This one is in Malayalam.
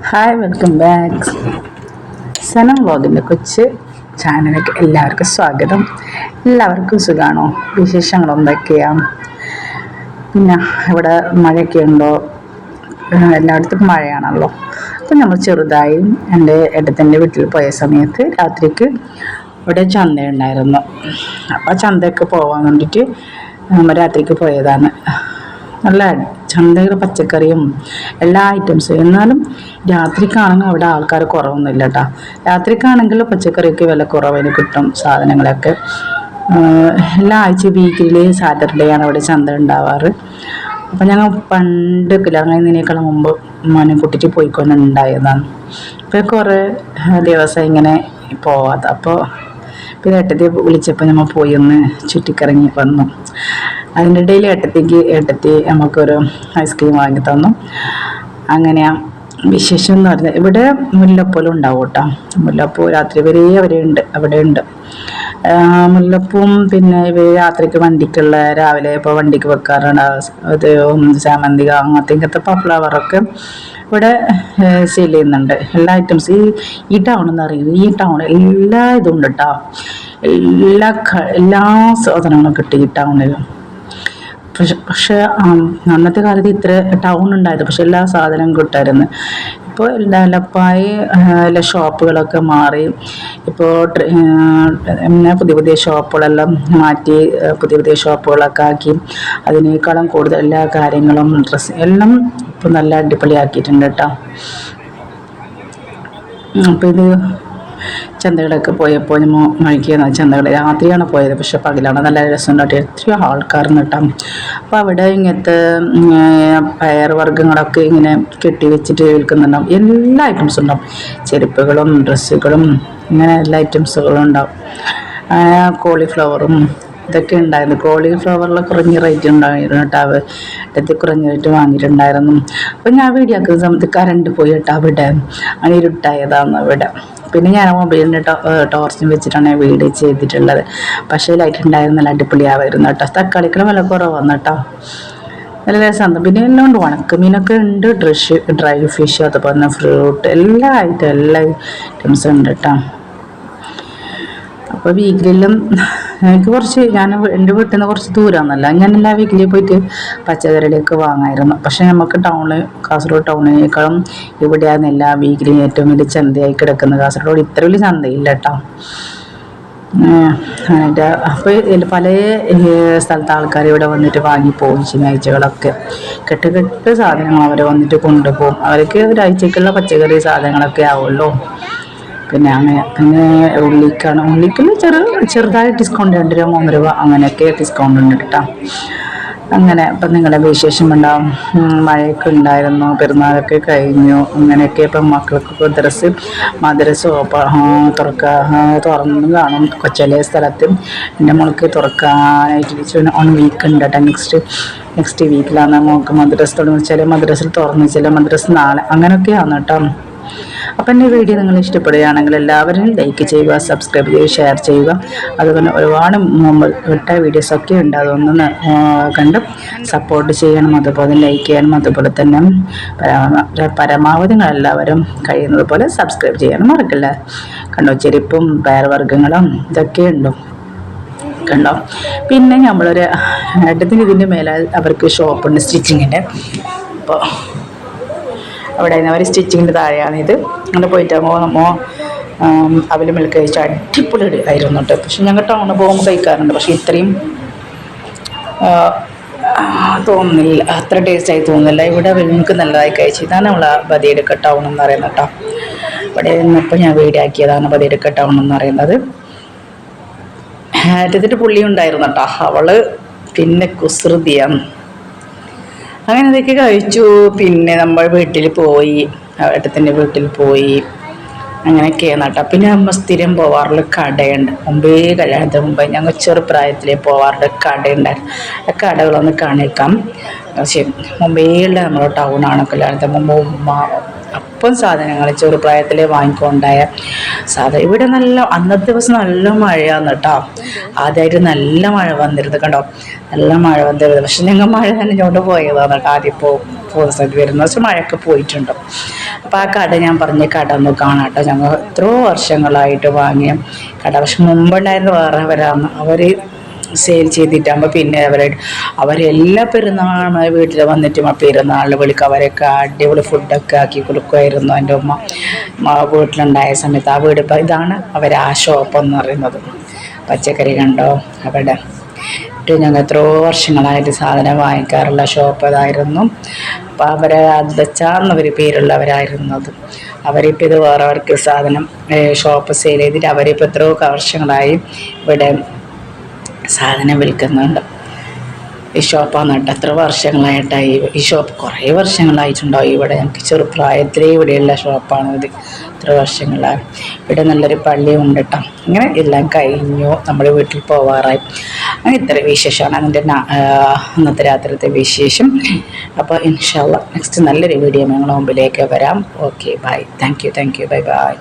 Hi, welcome back. സനം വ്ളോഗിൻ്റെ കൊച്ച് ചാനലിലേക്ക് എല്ലാവർക്കും സ്വാഗതം. എല്ലാവർക്കും സുഖമാണോ? വിശേഷങ്ങൾ എന്തൊക്കെയാണ്? പിന്നെ ഇവിടെ മഴയൊക്കെ ഉണ്ടോ? എല്ലായിടത്തും മഴയാണല്ലോ. അപ്പം നമ്മൾ ചെറുതായും എൻ്റെ ഏട്ടത്തിൻ്റെ വീട്ടിൽ പോയ സമയത്ത് രാത്രിക്ക് ഇവിടെ ചന്തയുണ്ടായിരുന്നു. അപ്പോൾ ചന്തയൊക്കെ പോകാൻ വേണ്ടിയിട്ട് നമ്മൾ രാത്രിക്ക് പോയതാണ്. നല്ല ചന്തയിൽ പച്ചക്കറിയും എല്ലാ ഐറ്റംസും. എന്നാലും രാത്രിക്കാണെങ്കിൽ അവിടെ ആൾക്കാർ കുറവൊന്നുമില്ല കേട്ടോ. രാത്രിക്കാണെങ്കിൽ പച്ചക്കറിക്ക് വില കുറവിന് കിട്ടും സാധനങ്ങളൊക്കെ. എല്ലാ ആഴ്ച വീക്കിലി സാറ്റർഡേ ആണ് അവിടെ ചന്ത ഉണ്ടാവാറ്. അപ്പം ഞങ്ങൾ പണ്ട് കല്യാണം കഴിയുന്നതിനേക്കാളും മുമ്പ് മോനെ കൂട്ടിയിട്ട് പോയിക്കൊണ്ടുണ്ടായതാണ്. ഇപ്പോൾ കുറേ ദിവസം ഇങ്ങനെ പോവാത്ത. അപ്പോൾ പിന്നെ ഏട്ടത്തി വിളിച്ചപ്പോൾ നമ്മൾ പോയി ഒന്ന് ചുറ്റിക്കറങ്ങി വന്നു. അതിൻ്റെ ഇടയിൽ ഏട്ടത്തി നമുക്കൊരു ഐസ്ക്രീം വാങ്ങി തന്നു. അങ്ങനെ വിശേഷം എന്ന് പറഞ്ഞാൽ ഇവിടെ മുല്ലപ്പൂലും ഉണ്ടാവും കേട്ടോ. മുല്ലപ്പൂ രാത്രി വരെ അവിടെ ഉണ്ട്. മുല്ലപ്പൂവും പിന്നെ ഇവർ രാത്രിക്ക് വണ്ടിക്കുള്ള രാവിലെ ഇപ്പോൾ വണ്ടിക്ക് വെക്കാറുണ്ട്. അത് ചാമന്തിക ഇങ്ങനത്തെ ഫ്ലവറൊക്കെ ഇവിടെ സെയിൽ ചെയ്യുന്നുണ്ട്. എല്ലാ ഐറ്റംസ് ഈ ടൗൺ എന്ന് പറയുന്നത്, ഈ ടൗൺ എല്ലാ ഇതും ഉണ്ട് കേട്ടോ. എല്ലാ സാധനങ്ങളും കിട്ടും ഈ ടൗണിൽ. പക്ഷെ അന്നത്തെ കാലത്ത് ഇത്ര ടൗൺ ഉണ്ടായത്, പക്ഷെ എല്ലാ സാധനവും കിട്ടായിരുന്നു. ഇപ്പോൾ ഡെവലപ്പായി എല്ലാ ഷോപ്പുകളൊക്കെ മാറി. ഇപ്പോൾ പിന്നെ പുതിയ ഷോപ്പുകളെല്ലാം മാറ്റി പുതിയ ഷോപ്പുകളൊക്കെ ആക്കി അതിനേക്കാളും കൂടുതൽ എല്ലാ കാര്യങ്ങളും ഡ്രസ്സ് എല്ലാം ഇപ്പോൾ നല്ല അടിപൊളിയാക്കിയിട്ടുണ്ട് കേട്ടോ. അപ്പോൾ ഇത് ചന്തകളൊക്കെ പോയപ്പോൾ നമ്മൾ കഴിക്കുന്ന ചന്തകൾ രാത്രിയാണ് പോയത്, പക്ഷെ പകലാണ് നല്ല രസമുണ്ടായിട്ട് എത്രയോ ആൾക്കാരെന്ന് കിട്ടാം. അപ്പോൾ അവിടെ ഇങ്ങനത്തെ പയർ വർഗ്ഗങ്ങളൊക്കെ ഇങ്ങനെ കെട്ടി വെച്ചിട്ട് വിൽക്കുന്നുണ്ടാവും. എല്ലാ ഐറ്റംസും ഉണ്ടാവും. ചെരുപ്പുകളും ഡ്രസ്സുകളും ഇങ്ങനെ എല്ലാ ഐറ്റംസുകളും ഉണ്ടാവും. കോളിഫ്ലവറും ഇതൊക്കെ ഉണ്ടായിരുന്നു. കോളിഫ്ലവറിൽ കുറഞ്ഞ റേറ്റ് ഉണ്ടായിരുന്നു കേട്ടോ. അടുത്ത് കുറഞ്ഞ റേറ്റ് വാങ്ങിയിട്ടുണ്ടായിരുന്നു. അപ്പോൾ ഞാൻ വീഡിയോ ആക്കുന്ന സമയത്ത് കറണ്ട് പോയി കേട്ടോ. അവിടെ അങ്ങനെ ഇരുട്ടായതാണ് ഇവിടെ. പിന്നെ ഞാൻ മൊബൈലിൻ്റെ ടോർച്ചും വെച്ചിട്ടാണ് വീഡിയോ ചെയ്തിട്ടുള്ളത്. പക്ഷേ ലൈറ്റ് ഉണ്ടായിരുന്നില്ല, അടിപൊളിയാവായിരുന്നു കേട്ടോ. തക്കാളിക്കുള്ള വില കുറവാണ് കേട്ടോ. നല്ല രസമാണ്. പിന്നെ എല്ലാം ഉണ്ട്. ഉണക്കമീനൊക്കെ ഉണ്ട്, ഡ്രൈ ഫിഷ്, അതുപോലെ തന്നെ ഫ്രൂട്ട്, എല്ലാ ഐറ്റംസും ഉണ്ട് കേട്ടോ. അപ്പോൾ വീക്കിലും എനിക്ക് ഞാൻ എൻ്റെ വീട്ടിൽ നിന്ന് കുറച്ച് ദൂരമൊന്നുമല്ല. ഞാൻ എല്ലാ വീക്കിലും പോയിട്ട് പച്ചക്കറിയിലേക്ക് വാങ്ങായിരുന്നു. പക്ഷേ നമുക്ക് കാസർഗോഡ് ടൗണിനേക്കാളും ഇവിടെയാണ് എല്ലാ വീക്കിലും ഏറ്റവും വലിയ ചന്തയായി കിടക്കുന്നത്. കാസർഗോഡ് ഇത്ര വലിയ ചന്തയില്ല കേട്ടോ. അപ്പോൾ പല സ്ഥലത്ത് ആൾക്കാർ ഇവിടെ വന്നിട്ട് വാങ്ങിപ്പോകും. ശനിയാഴ്ചകളൊക്കെ കെട്ട് സാധനങ്ങൾ അവർ വന്നിട്ട് കൊണ്ടുപോകും. അവർക്ക് ഒരാഴ്ചക്കുള്ള പച്ചക്കറി സാധനങ്ങളൊക്കെ ആവുമല്ലോ. പിന്നെ ഉള്ളിക്ക് ചെറുതായി ഡിസ്കൗണ്ട് 2 രൂപ 3 രൂപ അങ്ങനെയൊക്കെ ഡിസ്കൗണ്ട് ഉണ്ട് കേട്ടോ. അങ്ങനെ അപ്പം നിങ്ങളുടെ വിശേഷം ഉണ്ടാവും. മഴയൊക്കെ ഉണ്ടായിരുന്നു, പെരുന്നാളൊക്കെ കഴിഞ്ഞു. അങ്ങനെയൊക്കെ ഇപ്പം മക്കൾക്കൊക്കെ മദ്രസ തുറന്നു കാണും. ചില സ്ഥലത്ത് എൻ്റെ മോൾക്ക് തുറക്കാനായിട്ട് 1 വീക്ക് ഉണ്ട് കേട്ടോ. നെക്സ്റ്റ് വീക്കിലാണ് മോൾക്ക് മദ്രസ തുടങ്ങുന്നത്. ചില മദ്രസിൽ തുറന്നു, ചില മദ്രസ നാളെ, അങ്ങനെയൊക്കെയാണ് കേട്ടോ. അപ്പം എൻ്റെ വീഡിയോ നിങ്ങൾ ഇഷ്ടപ്പെടുകയാണെങ്കിൽ എല്ലാവരും ലൈക്ക് ചെയ്യുക, സബ്സ്ക്രൈബ് ചെയ്യുക, ഷെയർ ചെയ്യുക. അതുപോലെ ഒരുപാട് മുമ്പ് വിട്ട വീഡിയോസൊക്കെ ഉണ്ട്, അതൊന്ന് കണ്ട് സപ്പോർട്ട് ചെയ്യണം. അതുപോലെ ലൈക്ക് ചെയ്യണം. അതുപോലെ തന്നെ പരമാവധി നിങ്ങളെല്ലാവരും കഴിയുന്നത് പോലെ സബ്സ്ക്രൈബ് ചെയ്യാനും മറക്കില്ല. കണ്ടോ, ചെരുപ്പും പയർവർഗ്ഗങ്ങളും ഇതൊക്കെ ഉണ്ടോ കണ്ടോ. പിന്നെ നമ്മളൊരു ഏട്ടത്തിന് ഇതിൻ്റെ മേലെ അവർക്ക് ഷോപ്പുണ്ട് സ്റ്റിച്ചിങ്ങിൻ്റെ. അപ്പോൾ അവിടെ അവർ സ്റ്റിച്ചിങ്ങിൻ്റെ താഴെയാണിത്. അങ്ങനെ പോയിട്ട് അവൽ മിൽക്ക് കഴിച്ച് അടിപൊളി ആയിരുന്നു കേട്ടോ. പക്ഷെ ഞങ്ങൾ ടൗണിൽ പോകുമ്പോൾ കഴിക്കാറുണ്ട്, പക്ഷെ ഇത്രയും തോന്നുന്നില്ല, അത്ര ടേസ്റ്റായി തോന്നുന്നില്ല. ഇവിടെ അവൽമിൽക്ക് നല്ലതായി കഴിച്ചു. ഇതാണ് നമ്മൾ ബദിയെടുക്ക ടൗൺ എന്ന് പറയുന്നത് കേട്ടോ. ഇവിടെ നിന്നപ്പോൾ ഞാൻ വീടാക്കിയതാണ് ബദിയെടുക്ക ടൗൺ എന്ന് പറയുന്നത്. ഏറ്റത്തിട്ട് പുള്ളി ഉണ്ടായിരുന്നു കേട്ടോ. അവള് പിന്നെ കുസൃതിയാണ്. അങ്ങനെ ഇതൊക്കെ കഴിച്ചു. പിന്നെ നമ്മൾ വീട്ടിൽ പോയി, ഏട്ടത്തിൻ്റെ വീട്ടിൽ പോയി, അങ്ങനെയൊക്കെയാണ് കേട്ടോ. പിന്നെ നമ്മൾ സ്ഥിരം പോവാറുള്ള കടയുണ്ട്. കല്യാണത്തിന് മുമ്പേ ഞങ്ങൾ ചെറുപ്രായത്തിലേ പോവാറുള്ള കടയുണ്ടായിരുന്നു. ആ കടകളൊന്ന് കാണിക്കാം. പക്ഷേ മുംബൈയിലുള്ള നമ്മുടെ ടൗണാണ്. കല്യാണത്തിന് മുമ്പ് ഉമ്മ അപ്പം സാധനങ്ങൾ ചെറുപ്രായത്തിൽ വാങ്ങിക്കൊണ്ടായ സാധനം. ഇവിടെ നല്ല അന്നത്തെ ദിവസം നല്ല മഴയാന്ന് കേട്ടോ. ആദ്യമായിട്ട് നല്ല മഴ വന്നിരുന്നത് കണ്ടോ, നല്ല മഴ വന്നിരുന്നത്. പക്ഷെ ഞങ്ങൾ മഴ നനഞ്ഞുകൊണ്ട് പോയതാണ് കേട്ടോ. ആദ്യം പോകുന്ന സ്ഥലത്ത് വരുന്ന പക്ഷെ മഴയൊക്കെ പോയിട്ടുണ്ട്. അപ്പോൾ ആ കട ഞാൻ പറഞ്ഞ കട ഒന്ന് കാണാം കേട്ടോ. ഞങ്ങൾ എത്രയോ വർഷങ്ങളായിട്ട് വാങ്ങിയ കട. പക്ഷെ മുമ്പുണ്ടായിരുന്ന വേറെ വരാമെന്ന് അവർ സെയിൽ ചെയ്തിട്ടാകുമ്പോൾ പിന്നെ അവരെല്ലാ പെരുന്നാളും വീട്ടിൽ വന്നിട്ട് പെരുന്നാളിൽ വിളിക്കും. അവരൊക്കെ അടിപൊളി ഫുഡൊക്കെ ആക്കി കൊടുക്കുമായിരുന്നു. എൻ്റെ ഉമ്മ വീട്ടിലുണ്ടായ സമയത്ത് ആ വീട് ഇപ്പം ഇതാണ് ആ ഷോപ്പ് എന്ന് പറയുന്നത്. പച്ചക്കറി കണ്ടോ അവിടെ ഞങ്ങൾ എത്രയോ വർഷങ്ങളായിട്ട് സാധനം വാങ്ങിക്കാറുള്ള ഷോപ്പ് അതായിരുന്നു. അപ്പോൾ അവരെ അദ്ദച്ചാന്നൊരു പേരുള്ളവരായിരുന്നത്. അവരിപ്പോൾ ഇത് വേറെവർക്ക് സാധനം ഷോപ്പ് സെയിൽ ചെയ്തിട്ട് അവരിപ്പോൾ എത്രയോ വർഷങ്ങളായി ഇവിടെ സാധനം വിൽക്കുന്നുണ്ട്. ഈ ഷോപ്പാണ് കേട്ടോ. എത്ര വർഷങ്ങളായിട്ടായി ഈ ഷോപ്പ്? കുറേ വർഷങ്ങളായിട്ടുണ്ടാവും ഇവിടെ. ഞങ്ങൾക്ക് ചെറുപ്രായത്തിലേ ഇവിടെയുള്ള ഷോപ്പാണ് ഇത്. എത്ര വർഷങ്ങളായി. ഇവിടെ നല്ലൊരു പള്ളിയും ഉണ്ട് കേട്ടോ. അങ്ങനെ എല്ലാം കഴിഞ്ഞു, നമ്മൾ വീട്ടിൽ പോവാറായി. അങ്ങനെ ഇത്ര വിശേഷമാണ് അതിൻ്റെ അന്നത്തെ രാത്രിത്തെ വിശേഷം. അപ്പോൾ ഇൻഷാ അല്ലാഹ് നെക്സ്റ്റ് നല്ലൊരു വീഡിയോ ഞങ്ങളുടെ മുമ്പിലേക്ക് വരാം. Okay bye. Thank you. Bye bye.